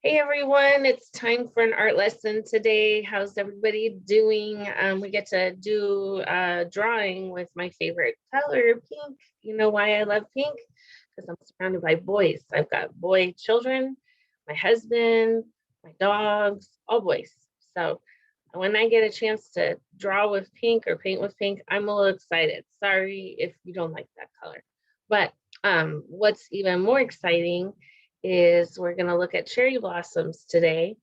Hey everyone, it's time for an art lesson today. How's everybody doing? We get to do a drawing with my favorite color, pink. You know why I love pink? Because I'm surrounded by boys. I've got boy children, my husband, my dogs, all boys. So when I get a chance to draw with pink or paint with pink, I'm a little excited. Sorry if you don't like that color. But what's even more exciting is we're going to look at cherry blossoms today,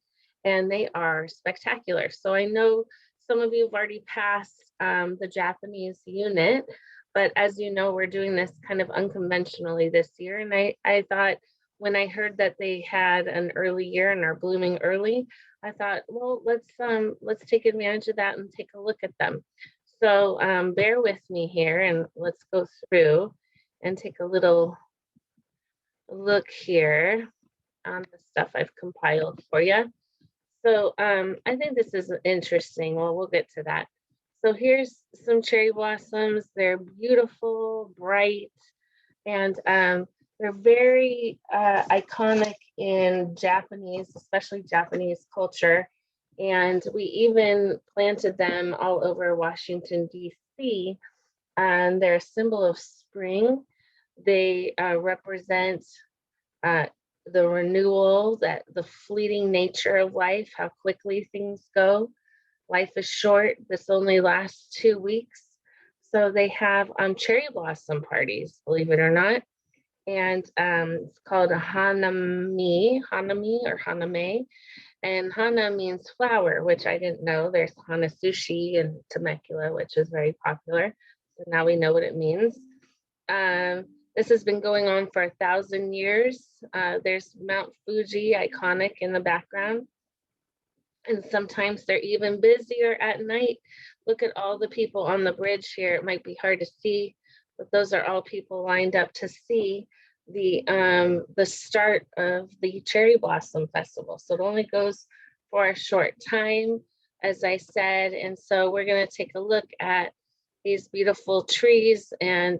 and they are spectacular. So I know some of you have already passed the Japanese unit, but as you know, we're doing this kind of unconventionally this year. And I thought when I heard that they had an early year and are blooming early, I thought, well, let's take advantage of that and take a look at them. So bear with me here and let's go through and take a little look here on the stuff I've compiled for you. So I think this is interesting. Well, we'll get to that. So here's some cherry blossoms. They're beautiful, bright, and they're very iconic in Japanese, especially Japanese culture. And we even planted them all over Washington, D.C., and they're a symbol of spring. They represent uh, the renewal, that the fleeting nature of life, how quickly things go. Life is short. This only lasts 2 weeks. So they have cherry blossom parties, believe it or not. And it's called a hanami or haname. And hana means flower, which I didn't know. There's hana sushi and Temecula, which is very popular. So now we know what it means. This has been going on for 1,000 years. There's Mount Fuji, iconic in the background. And sometimes they're even busier at night. Look at all the people on the bridge here. It might be hard to see, but those are all people lined up to see the start of the Cherry Blossom Festival. So it only goes for a short time, as I said. And so we're going to take a look at these beautiful trees, and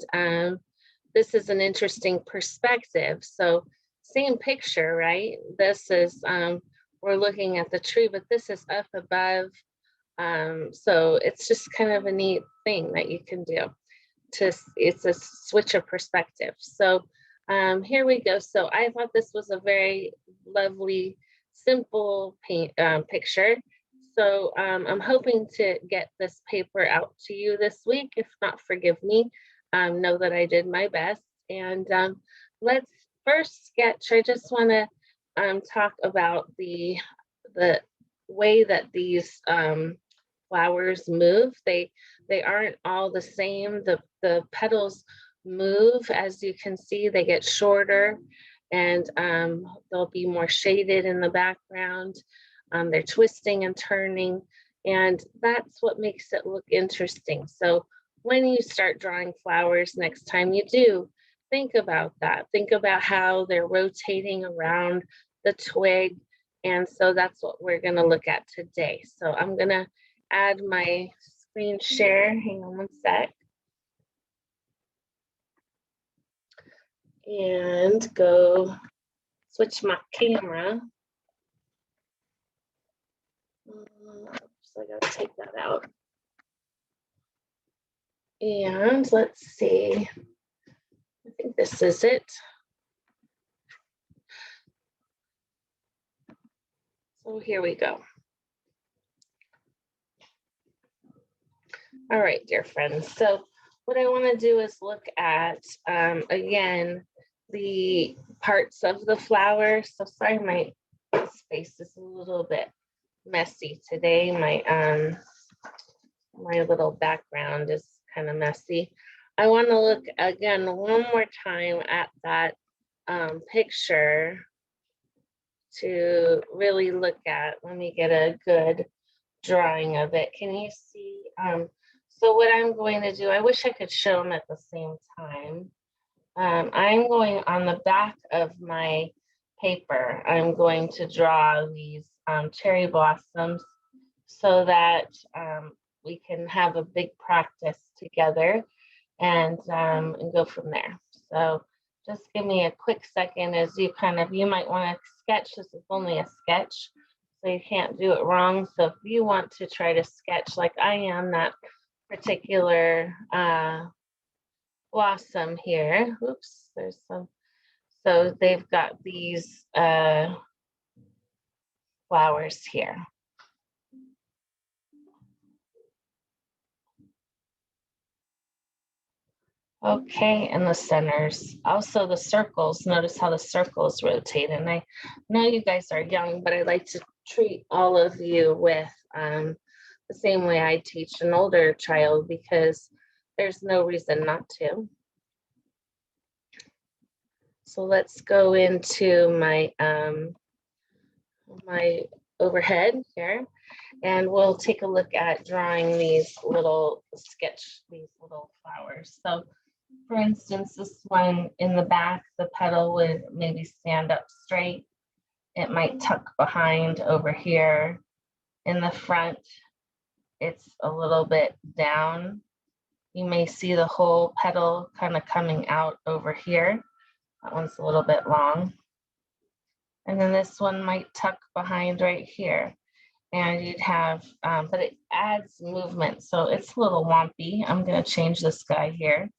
this is an interesting perspective. So same picture, right? This is we're looking at the tree, but this is up above. So it's just kind of a neat thing that you can do. It's a switch of perspective. So here we go. So I thought this was a very lovely, simple picture. So I'm hoping to get this paper out to you this week. If not, forgive me. Know that I did my best. And let's first sketch. I just want to talk about the way that these flowers move. They aren't all the same. The petals move, as you can see. They get shorter, and they'll be more shaded in the background. They're twisting and turning, and that's what makes it look interesting. So when you start drawing flowers next time you do, think about that. Think about how they're rotating around the twig. And so that's what we're going to look at today. So I'm going to add my screen share. Hang on one sec. And go switch my camera. So I got to take that out. And let's see. I think this is it. So here we go. All right, dear friends. So what I want to do is look at, again, the parts of the flower. So sorry, my space is a little bit messy today. My little background is kind of messy. I want to look again one more time at that picture to really look at. Let me get a good drawing of it. Can you see? So what I'm going to do, I wish I could show them at the same time. I'm going on the back of my paper, I'm going to draw these cherry blossoms so that we can have a big practice together and go from there. So Just give me a quick second as you you might want to sketch. This is only a sketch, so you can't do it wrong. So if you want to try to sketch like I am, that particular blossom here. Oops, there's some. So they've got these flowers here. Okay, and the centers. Also the circles, notice how the circles rotate. And I know you guys are young, but I like to treat all of you with the same way I teach an older child, because there's no reason not to. So let's go into my my overhead here, and we'll take a look at drawing these little flowers. So for instance, this one in the back, the petal would maybe stand up straight. It might tuck behind over here. In the front, it's a little bit down. You may see the whole petal kind of coming out over here. That one's a little bit long. And then this one might tuck behind right here. And you'd have, but it adds movement. So it's a little wompy. I'm gonna change this guy here.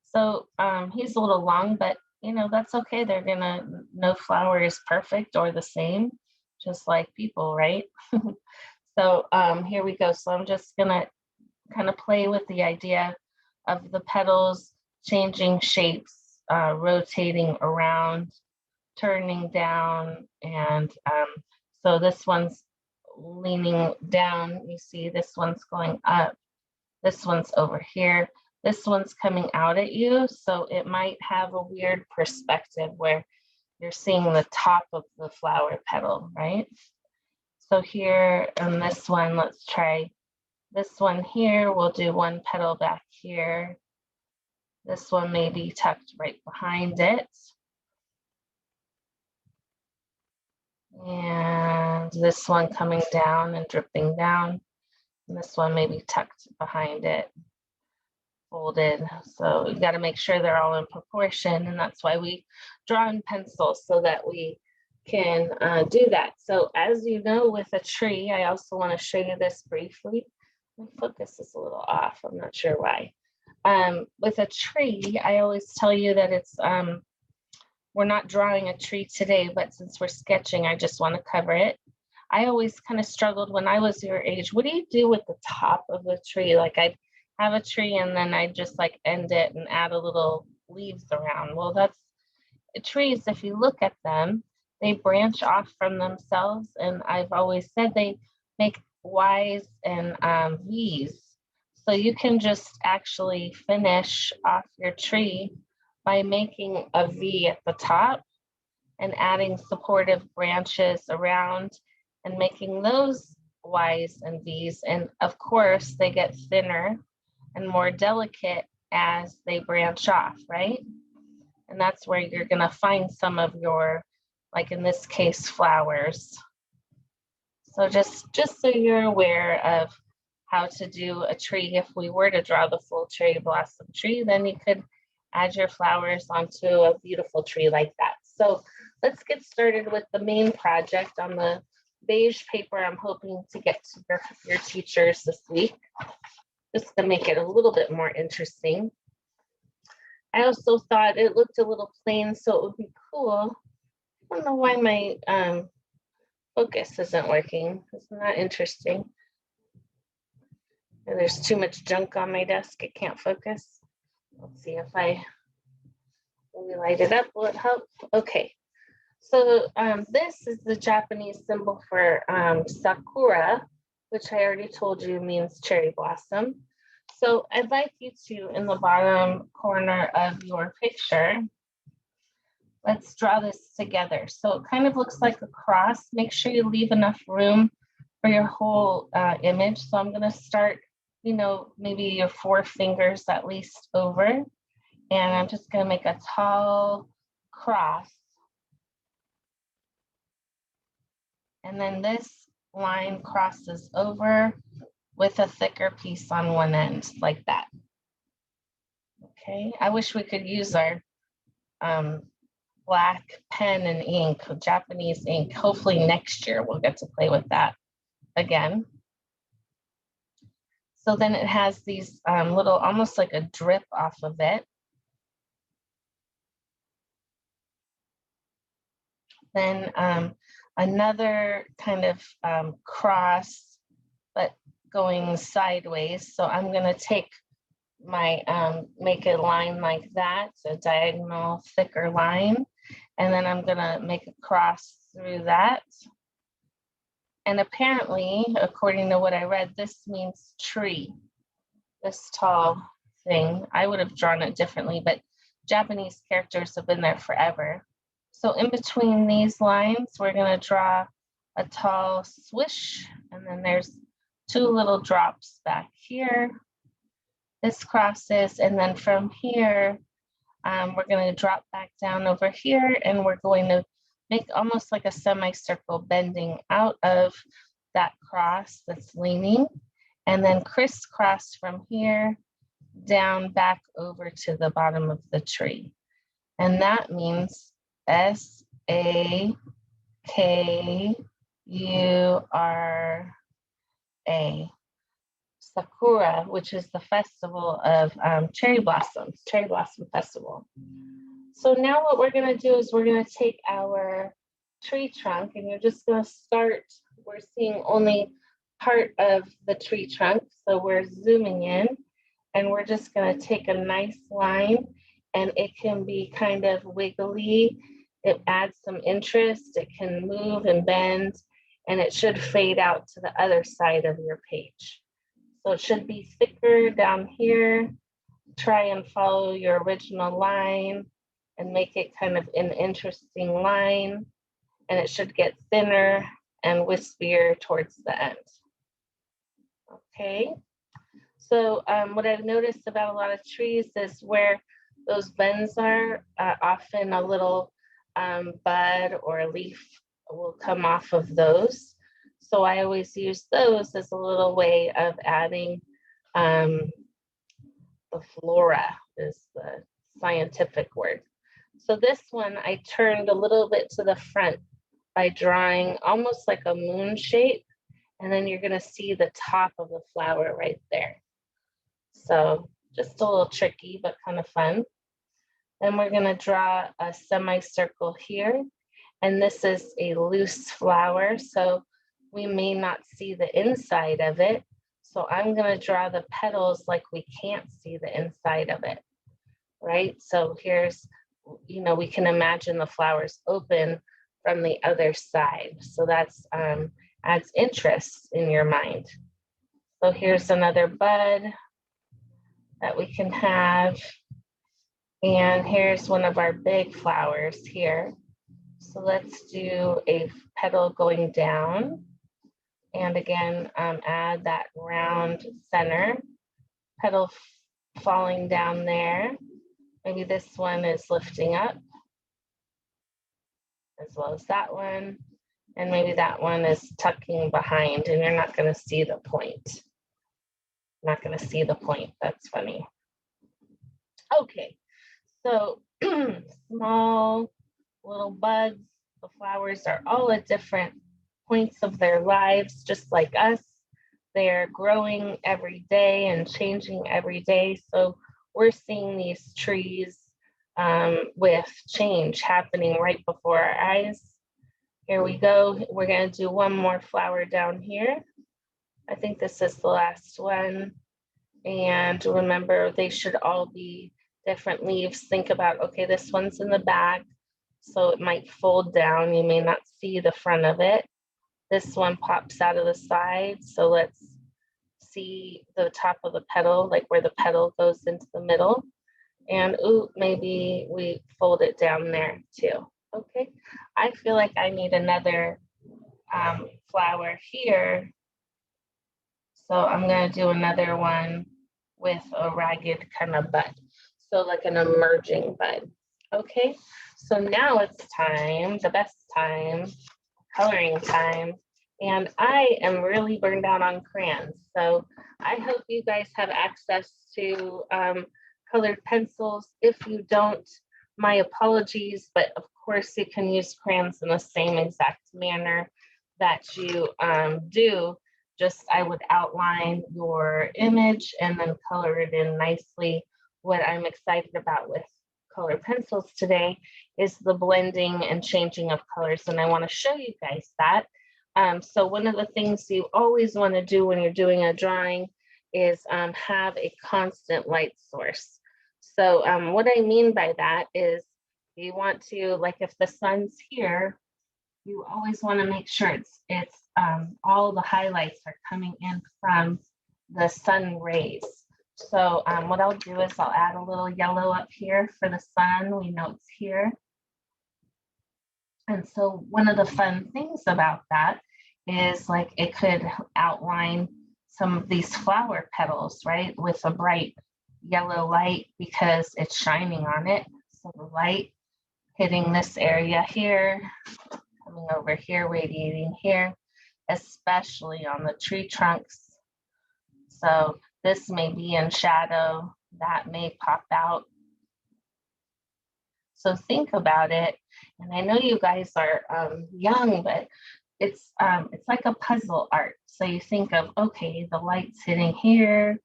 So he's a little long, but you know, that's okay. They're gonna, no flower is perfect or the same, just like people, right? So here we go. So I'm just gonna kind of play with the idea of the petals changing shapes, rotating around, turning down. And so this one's leaning down. You see this one's going up. This one's over here. This one's coming out at you. So it might have a weird perspective where you're seeing the top of the flower petal, right? So here on this one, let's try this one here. We'll do one petal back here. This one may be tucked right behind it. And this one coming down and dripping down. And this one may be tucked behind it, folded. So you got to make sure they're all in proportion. And that's why we draw in pencil, so that we can do that. So as you know, with a tree, I also want to show you this briefly. My focus is a little off. I'm not sure why. With a tree, I always tell you that it's, we're not drawing a tree today, but since we're sketching, I just want to cover it. I always kind of struggled when I was your age. What do you do with the top of the tree? Like I'd have a tree and then I'd just like end it and add a little leaves around. Well, that's trees. If you look at them, they branch off from themselves. And I've always said they make Ys and Vs. So you can just actually finish off your tree by making a V at the top and adding supportive branches around and making those Ys and Vs. And of course, they get thinner and more delicate as they branch off, right? And that's where you're gonna find some of your, like in this case, flowers. So just so you're aware of how to do a tree. If we were to draw the full cherry blossom tree, then you could add your flowers onto a beautiful tree like that. So let's get started with the main project on the beige paper. I'm hoping to get to your teachers this week, just to make it a little bit more interesting. I also thought it looked a little plain, so it would be cool. I don't know why my focus isn't working. Isn't that interesting? And there's too much junk on my desk. It can't focus. Let's see if I light it up. Will it help? Okay. So this is the Japanese symbol for sakura, which I already told you means cherry blossom. So I'd like you to, in the bottom corner of your picture, let's draw this together. So it kind of looks like a cross. Make sure you leave enough room for your whole image. So I'm gonna start, you know, maybe your 4 fingers at least over. And I'm just gonna make a tall cross. And then this line crosses over with a thicker piece on one end, like that. Okay, I wish we could use our black pen and ink, Japanese ink. Hopefully next year we'll get to play with that again. So then it has these little, almost like a drip off of it. Then another kind of cross, but going sideways. So I'm gonna take my, make a line like that, a diagonal thicker line. And then I'm gonna make a cross through that. And apparently, according to what I read, this means tree, this tall thing. I would have drawn it differently, but Japanese characters have been there forever. So in between these lines, we're gonna draw a tall swish, and then there's two little drops back here. This crosses, and then from here, we're gonna drop back down over here, and we're going to make almost like a semicircle bending out of that cross that's leaning, and then crisscross from here down back over to the bottom of the tree. And that means S-A-K-U-R-A, Sakura, which is the festival of cherry blossoms, Cherry Blossom Festival. So now what we're gonna do is we're gonna take our tree trunk, and you're just gonna start, we're seeing only part of the tree trunk. So we're zooming in, and we're just gonna take a nice line, and it can be kind of wiggly. It adds some interest. It can move and bend, and it should fade out to the other side of your page. So it should be thicker down here. Try and follow your original line and make it kind of an interesting line. And it should get thinner and wispier towards the end. Okay, so what I've noticed about a lot of trees is where those bends are, often a little bud or a leaf will come off of those. So I always use those as a little way of adding the flora is the scientific word. So this one I turned a little bit to the front by drawing almost like a moon shape, and then you're gonna see the top of the flower right there. So just a little tricky, but kind of fun. Then we're gonna draw a semicircle here, and this is a loose flower, so we may not see the inside of it. So I'm gonna draw the petals like we can't see the inside of it, right? So here's, you know, we can imagine the flowers open from the other side. So that's adds interest in your mind. So here's another bud that we can have. And here's one of our big flowers here. So let's do a petal going down. And again, add that round center, petal falling down there. Maybe this one is lifting up, as well as that one. And maybe that one is tucking behind, and you're not gonna see the point. Not gonna see the point, that's funny. Okay, so small little buds, the flowers are all at different points of their lives, just like us. They're growing every day and changing every day. So we're seeing these trees with change happening right before our eyes. Here we go. We're going to do one more flower down here. I think this is the last one. And remember, they should all be different leaves. Think about, okay, this one's in the back, so it might fold down. You may not see the front of it. This one pops out of the side, so let's see the top of the petal, like where the petal goes into the middle. And ooh, maybe we fold it down there too. Okay, I feel like I need another flower here. So I'm gonna do another one with a ragged kind of bud. So like an emerging bud. Okay, so now it's time, the best time, coloring time. And I am really burned out on crayons. So I hope you guys have access to colored pencils. If you don't, my apologies, but of course you can use crayons in the same exact manner that you do. Just I would outline your image and then color it in nicely. What I'm excited about with color pencils today is the blending and changing of colors, and I want to show you guys that. So one of the things you always want to do when you're doing a drawing is have a constant light source. So what I mean by that is you want to, like if the sun's here, you always want to make sure it's all the highlights are coming in from the sun rays. So what I'll do is I'll add a little yellow up here for the sun. We know it's here. And so one of the fun things about that is like it could outline some of these flower petals, right, with a bright yellow light because it's shining on it. So the light hitting this area here, coming over here, radiating here, especially on the tree trunks. So this may be in shadow, that may pop out. So think about it. And I know you guys are young, but it's like a puzzle art. So you think of, okay, the light's hitting here.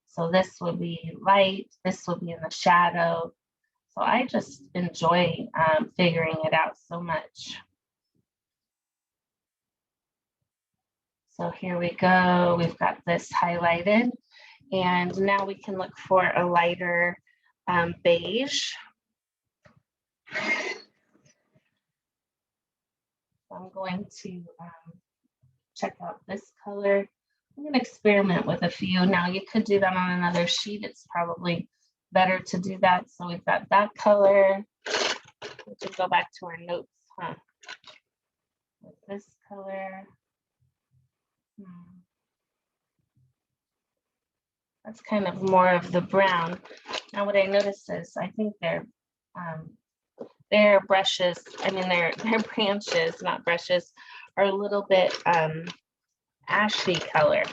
So this would be light, this would be in the shadow. So I just enjoy figuring it out so much. So here we go, we've got this highlighted. And now we can look for a lighter beige. I'm going to check out this color. I'm going to experiment with a few. Now you could do that on another sheet. It's probably better to do that. So we've got that color. We can go back to our notes, huh? With this color. That's kind of more of the brown. Now what I noticed is I think their brushes, I mean their branches, not brushes, are a little bit ashy color.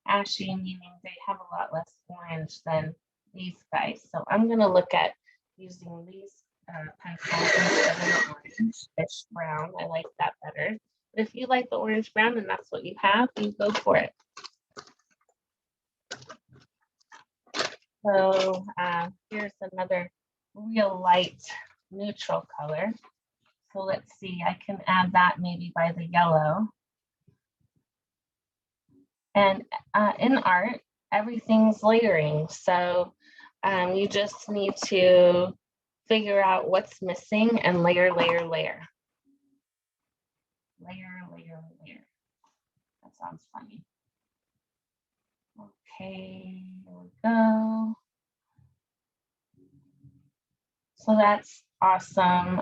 Ashy meaning they have a lot less orange than these guys. So I'm going to look at using these pencils instead of the orange-ish brown. I like that better. But if you like the orange brown and that's what you have, you go for it. So here's another real light neutral color. So let's see, I can add that maybe by the yellow. And in art, everything's layering. So you just need to figure out what's missing and layer, layer, layer. Layer, layer, layer. That sounds funny. Okay, here we go. So that's awesome.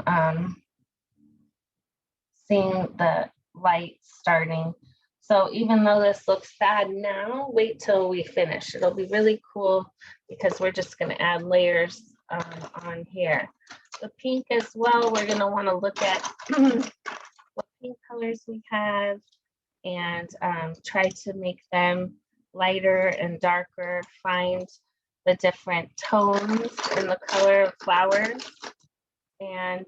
Seeing the light starting. So even though this looks bad now, wait till we finish. It'll be really cool because we're just going to add layers on here. The pink as well, we're going to want to look at what pink colors we have and try to make them lighter and darker, find the different tones in the color of flowers. And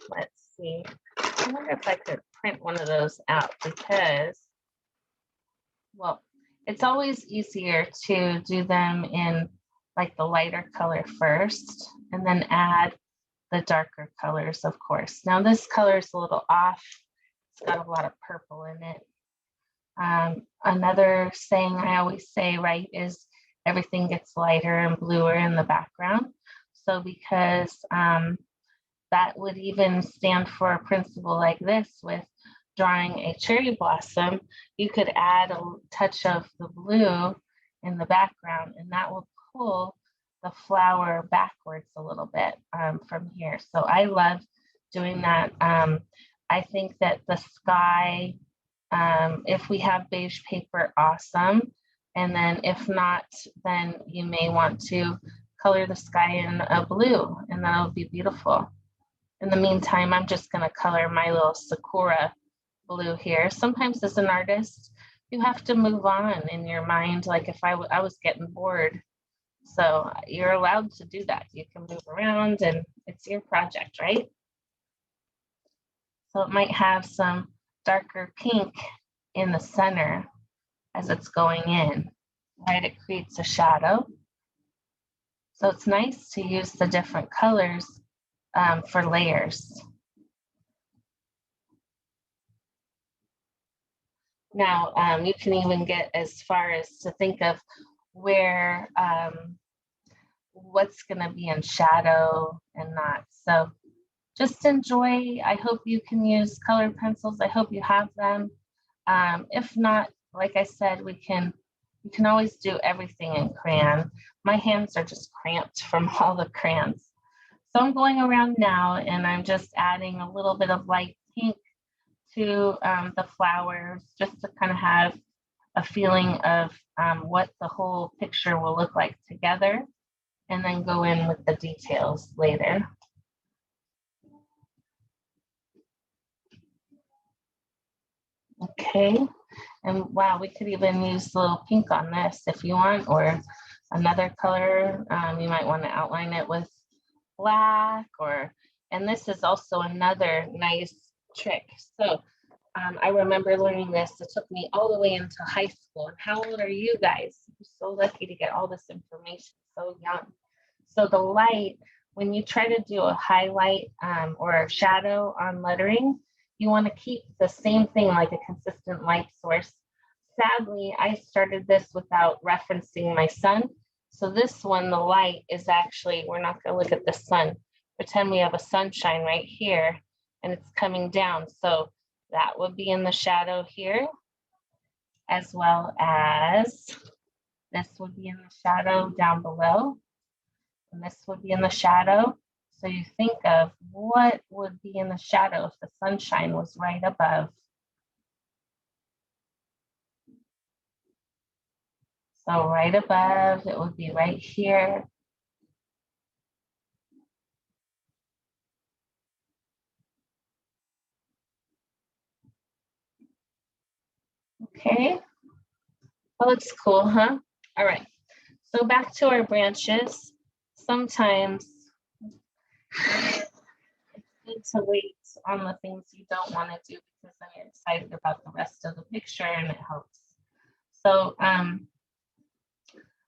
let's see, I wonder if I could print one of those out because, well, it's always easier to do them in like the lighter color first and then add the darker colors, of course. Now this color is a little off. It's got a lot of purple in it. Another saying I always say, right, is everything gets lighter and bluer in the background. So because that would even stand for a principle like this with drawing a cherry blossom, you could add a touch of the blue in the background and that will pull the flower backwards a little bit from here. So I love doing that. I think that the sky, if we have beige paper, awesome. And then if not, then you may want to color the sky in a blue and that'll be beautiful. In the meantime, I'm just going to color my little sakura blue here. Sometimes as an artist, you have to move on in your mind. Like if I was getting bored So you're allowed to do that. You can move around and it's your project, right? So it might have some darker pink in the center as it's going in, right? It creates a shadow. So it's nice to use the different colors for layers. Now, you can even get as far as to think of where what's going to be in shadow and not. So just enjoy. I hope you can use colored pencils. I hope you have them. If not, like I said, you can always do everything in crayon. My hands are just cramped from all the crayons. So I'm going around now and I'm just adding a little bit of light pink to the flowers just to kind of have a feeling of what the whole picture will look like together, and then go in with the details later. Okay, and wow, we could even use a little pink on this if you want, or another color. You might want to outline it with black, and this is also another nice trick. So I remember learning this. It took me all the way into high school. And how old are you guys? I'm so lucky to get all this information so young. So the light, when you try to do a highlight or a shadow on lettering, you want to keep the same thing, like a consistent light source. Sadly, I started this without referencing my sun. So this one, the light is actually, we're not going to look at the sun. Pretend we have a sunshine right here and it's coming down. So that would be in the shadow here, as well as this would be in the shadow down below. And this would be in the shadow. So you think of what would be in the shadow if the sunshine was right above. So right above, it would be right here. Okay. Well, it's cool, huh? All right. So back to our branches. Sometimes it's good to wait on the things you don't want to do because then you're excited about the rest of the picture and it helps. So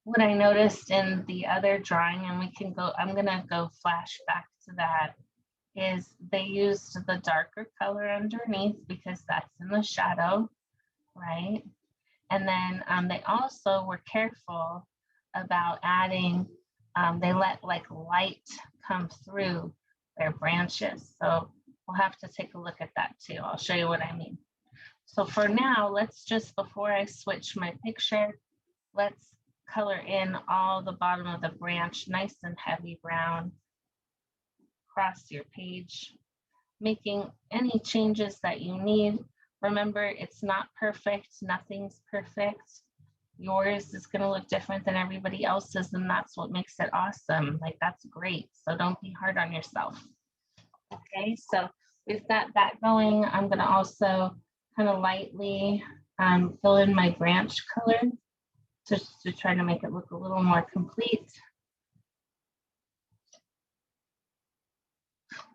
what I noticed in the other drawing, and I'm gonna go flashback to that, is they used the darker color underneath because that's in the shadow, right? And then they also were careful about adding, they let like light come through their branches. So we'll have to take a look at that too. I'll show you what I mean. So for now, let's just, before I switch my picture, let's color in all the bottom of the branch, nice and heavy brown, across your page, making any changes that you need. Remember, it's not perfect, nothing's perfect. Yours is gonna look different than everybody else's, and that's what makes it awesome. Like, that's great, so don't be hard on yourself. Okay, so we've got that going. I'm gonna also kind of lightly fill in my branch color just to try to make it look a little more complete.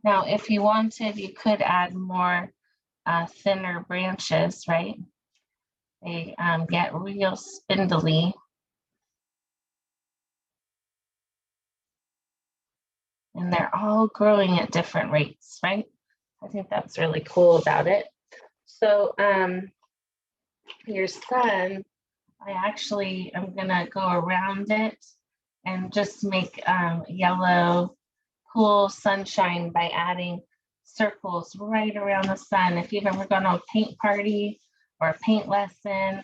Now, if you wanted, you could add more thinner branches, right? They get real spindly. And they're all growing at different rates, right? I think that's really cool about it. So your sun, I actually am gonna go around it and just make yellow, cool sunshine by adding circles right around the sun. If you've ever gone to a paint party or a paint lesson,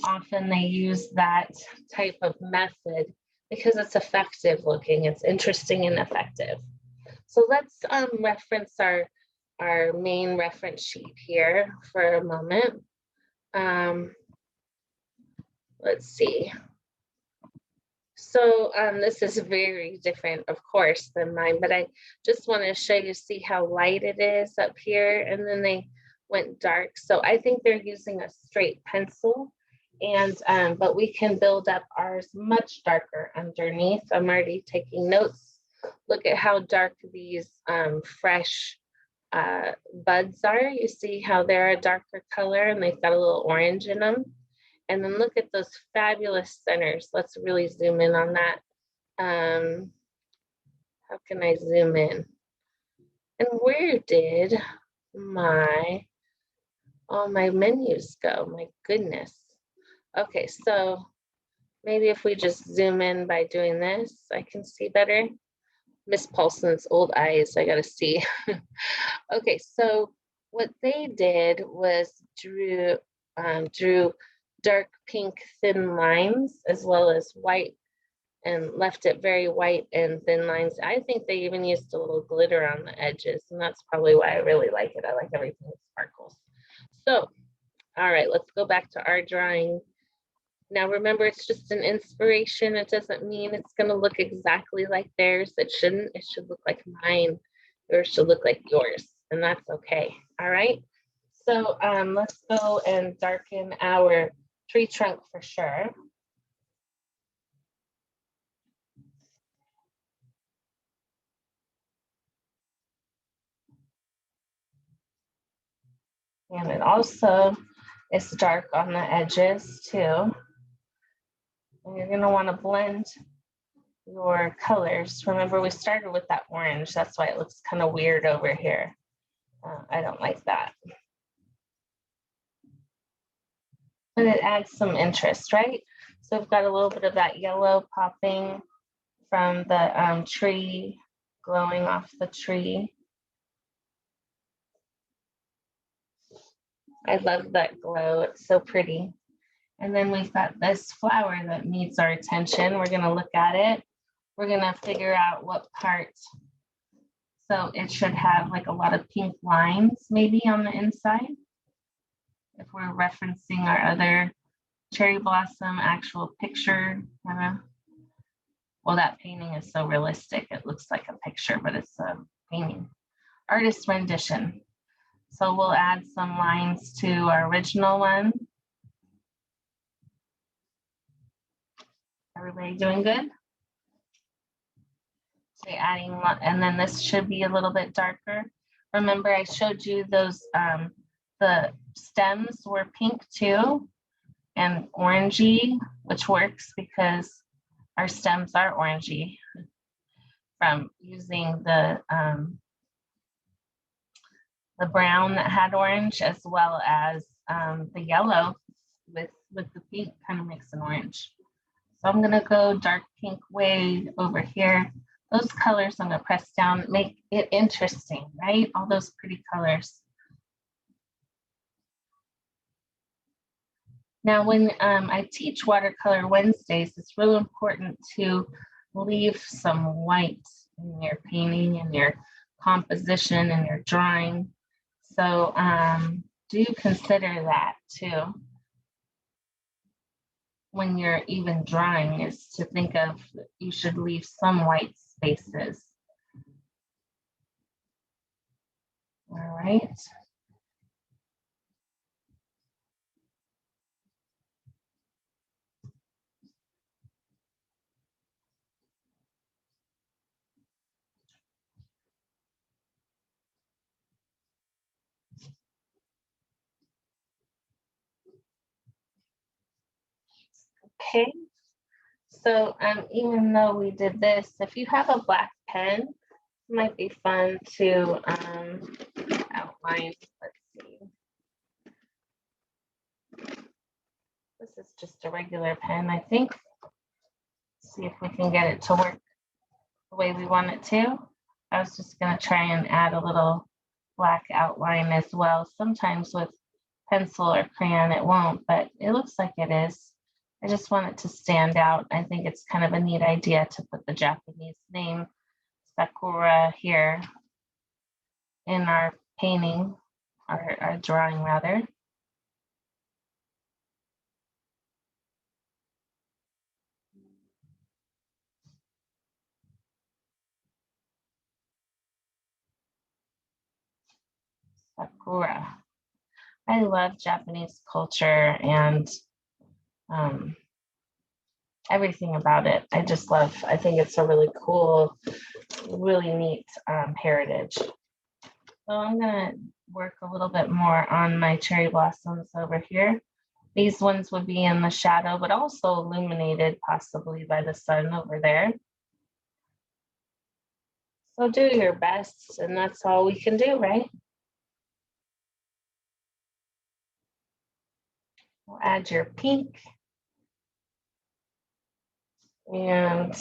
often they use that type of method because it's effective looking, it's interesting and effective. So let's reference our main reference sheet here for a moment. Let's see. So this is very different, of course, than mine, but I just want to show you, see how light it is up here, and then they went dark. So I think they're using a straight pencil, And but we can build up ours much darker underneath. I'm already taking notes. Look at how dark these fresh buds are. You see how they're a darker color and they've got a little orange in them. And then look at those fabulous centers. Let's really zoom in on that. How can I zoom in? And where did all my menus go? My goodness. Okay, so maybe if we just zoom in by doing this, I can see better. Miss Paulson's old eyes, I gotta see. Okay, so what they did was drew dark pink thin lines as well as white, and left it very white and thin lines. I think they even used a little glitter on the edges, and that's probably why I really like it. I like everything that sparkles. So, all right, let's go back to our drawing. Now remember, it's just an inspiration. It doesn't mean it's gonna look exactly like theirs. It shouldn't. It should look like mine. Yours should look like yours, and that's okay. All right. So let's go and darken our tree trunk for sure. And it also is dark on the edges too. And you're gonna wanna blend your colors. Remember, we started with that orange. That's why it looks kind of weird over here. I don't like that. But it adds some interest, right? So we've got a little bit of that yellow popping from the tree, glowing off the tree. I love that glow. It's so pretty. And then we've got this flower that needs our attention. We're gonna look at it. We're gonna figure out what part. So it should have like a lot of pink lines maybe on the inside. If we're referencing our other cherry blossom actual picture, well, that painting is so realistic. It looks like a picture, but it's a painting. Artist rendition. So we'll add some lines to our original one. Everybody doing good? So adding, and then this should be a little bit darker. Remember, I showed you those, the stems were pink too, and orangey, which works because our stems are orangey from using the brown that had orange, as well as the yellow with the pink kind of makes an orange. So I'm gonna go dark pink way over here. Those colors I'm gonna press down, make it interesting, right? All those pretty colors. Now, when I teach Watercolor Wednesdays, it's really important to leave some white in your painting and your composition and your drawing. So do consider that too. When you're even drawing, is to think of, you should leave some white spaces. All right. Okay. So even though we did this, if you have a black pen, it might be fun to outline. Let's see. This is just a regular pen, I think. Let's see if we can get it to work the way we want it to. I was just going to try and add a little black outline as well. Sometimes with pencil or crayon it won't, but it looks like it is. I just want it to stand out. I think it's kind of a neat idea to put the Japanese name Sakura here in our painting, our drawing rather. Sakura. I love Japanese culture, and everything about it. I just love, I think it's a really cool, really neat heritage. So I'm gonna work a little bit more on my cherry blossoms over here. These ones would be in the shadow, but also illuminated possibly by the sun over there. So do your best, and that's all we can do, right? We'll add your pink. And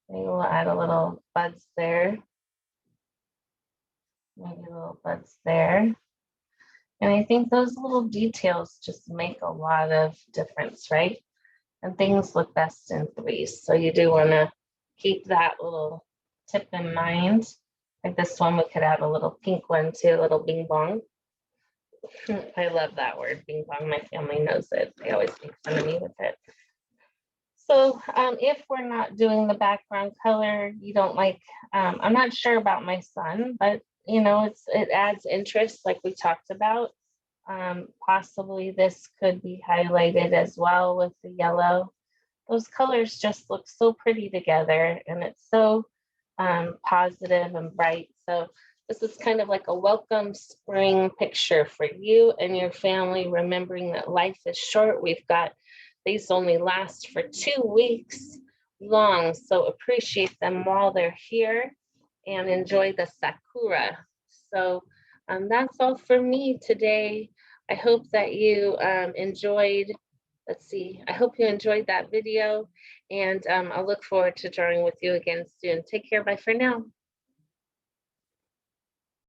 maybe we'll add a little buds there. Maybe little buds there. And I think those little details just make a lot of difference, right? And things look best in threes. So you do want to keep that little tip in mind. Like this one, we could add a little pink one too, a little bing bong. I love that word, bing bong. My family knows it. They always make fun of me with it. So if we're not doing the background color, you don't like, I'm not sure about my son, but you know, it adds interest like we talked about. Possibly this could be highlighted as well with the yellow. Those colors just look so pretty together, and it's so positive and bright. So this is kind of like a welcome spring picture for you and your family, remembering that life is short. We've got, these only last for 2 weeks long, so appreciate them while they're here and enjoy the sakura. So that's all for me today. I hope that you enjoyed, let's see, I hope you enjoyed that video, and I'll look forward to drawing with you again soon. Take care, bye for now.